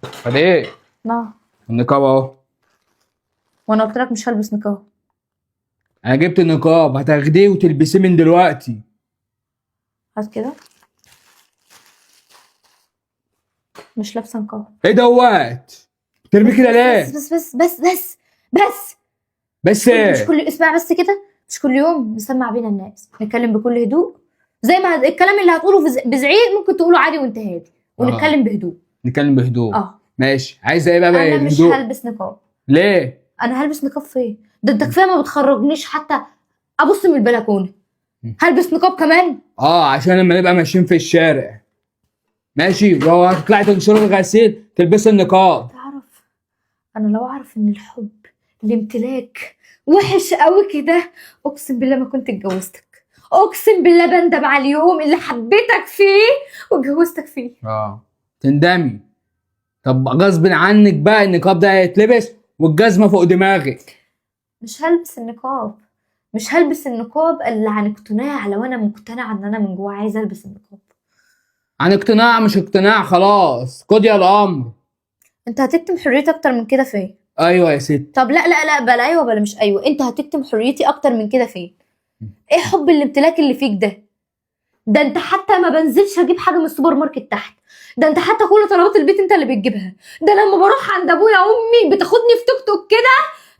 فدي نعم. النقاب اهو. وانا قلت لك مش هلبس نقاب. انا جبت النقاب، هتاخديه وتلبسيه من دلوقتي. هات كده. مش لابسه نقاب. ايه دوت؟ ترمي كده ليه؟ بس بس مش ايه؟ كل اسمع بس كده. مش كل يوم نسمع بينا الناس نتكلم بكل هدوء، زي ما الكلام اللي هتقوله بزعيق ممكن تقوله عادي وانت هادي، ونتكلم بهدوء. نتكلم بهدوء. اه ماشي، عايزه ايه بقى انا مش الهدوء؟ هلبس نقاب. ليه؟ انا هلبس نقاب فين؟ ده انت كفايه ما بتخرجنيش حتى ابص من البلكونه، هلبس نقاب كمان؟ عشان لما نبقى ماشيين في الشارع ماشي، لو هتطلعي تنشري الغسيل تلبسي النقاب. تعرف، انا لو اعرف ان الحب الامتلاك وحش قوي كده، اقسم بالله ما كنت اتجوزتك. اقسم بالله بندم على اليوم اللي حبيتك فيه واتجوزتك فيه. تندمي؟ طب غصب عنك بقى النقاب ده هيتلبس والجزمه فوق دماغك. مش هلبس النقاب، مش هلبس النقاب الا عن اقتناع، لو انا مقتنعه ان انا من جوه عايزه البس النقاب. عن اقتناع مش اقتناع، خلاص قضي الامر. انت هتكتم حريتي اكتر من كده فين؟ ايوه يا ست. طب لا بلا ايوه بلا مش ايوه، انت هتكتم حريتي اكتر من كده فين؟ ايه حب الامتلاك اللي فيك ده؟ ده انت حتى ما بنزلش اجيب حاجه من السوبر ماركت تحت، ده انت حتى كل طلبات البيت انت اللي بتجيبها، ده لما بروح عند ابويا امي بتاخدني في توك توك كده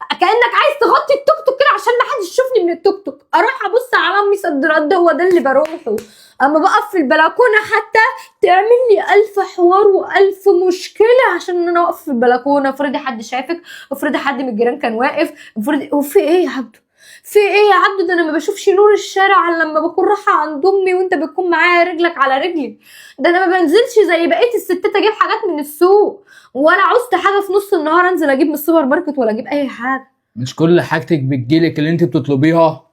كانك عايز تغطي التوك توك كده عشان ما حدش يشوفني من التوك توك، اروح ابص على امي صد رد، هو ده اللي بروحه. اما بقف في البلكونه حتى تعمل لي الف حوار والف مشكله عشان انا اقف في البلكونه، افرضي حد شافك، افرضي حد من الجيران كان واقف، افرضي هو في ايه يا عبدو؟ في ايه يا عبدو؟ ده انا ما بشوفش نور الشارع الا لما بكون رايحه عند امي وانت بتكون معايا رجلك على رجلي، ده انا ما بنزلش زي بقيه الستات اجيب حاجات من السوق، ولا عوزت حاجه في نص النهار انزل اجيب من السوبر ماركت ولا اجيب اي حاجه. مش كل حاجتك بتجيلك اللي انت بتطلبيها،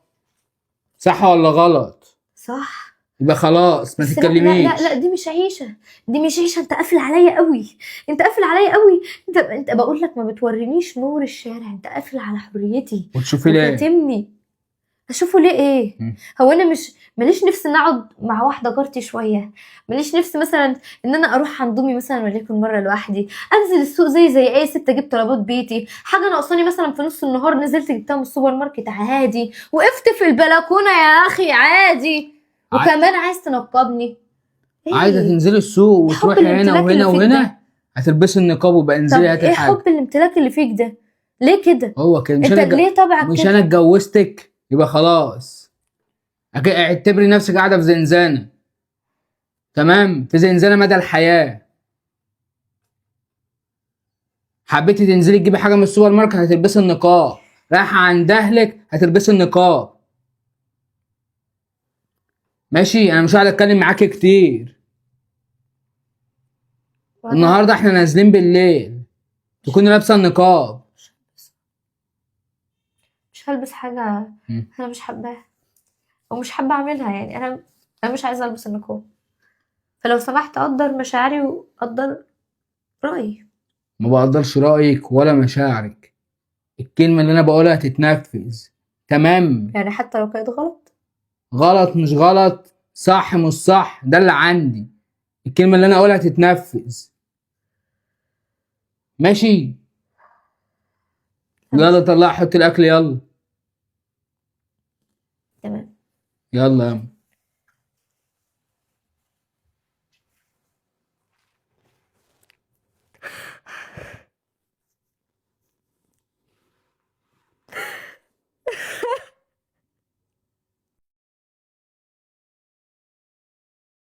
صح ولا غلط؟ صح. يبقى خلاص ما بس تتكلميش. دي مش عيشه، دي مش عيشه، انت قافل عليا قوي، انت قافل عليا قوي، انت بقول لك ما بتورينيش نور الشارع، انت قافل على حريتي وتشوفي ليه؟ وكاتمني. اشوفه ليه ايه؟ هو انا مش ماليش نفسي ان اقعد مع واحده جارتي شويه، ماليش نفسي مثلا ان انا اروح عند امي مثلا وليكن مره لوحدي، انزل السوق زي اي ست اجيب طلبات بيتي، حاجه ناقصاني مثلا في نص النهار نزلت جبتها من السوبر ماركت عادي، وقفت في البلكونه يا اخي عادي، وكمان عايز تنقبني؟ إيه؟ عايزه تنزلي السوق وتروحي هنا وهنا وهنا، هتلبسي النقاب وبقى انزلي هاتي ايه الحاجه. حب الامتلاك اللي فيك ده؟ ليه كده؟ هو كده انت ليه طبعك مش كده؟ انا اتجوزتك يبقى خلاص اعتبري نفسك قاعده في زنزانه، تمام؟ في زنزانه مدى الحياه. حبيتي تنزلي تجيبي حاجه من السوبر ماركت هتلبسي النقاب، رايحه عند اهلك هتلبسي النقاب. ماشي، انا مش قاعد اتكلم معاكي كتير. النهارده احنا نازلين بالليل تكوني لابسه النقاب. مش هلبس حاجه انا مش حباها ومش حابه اعملها، يعني انا مش عايزه البس النقاب، فلو سمحت قدر مشاعري وقدر رايي. ما بقدرش رايك ولا مشاعرك، الكلمه اللي انا بقولها تتنفذ، تمام؟ يعني حتى لو كانت غلط؟ غلط مش غلط، صح مش صح، ده اللي عندي. الكلمه اللي انا اقولها تتنفذ، ماشي؟ يلا طلع حط الاكل، يلا. تمام. يلا يا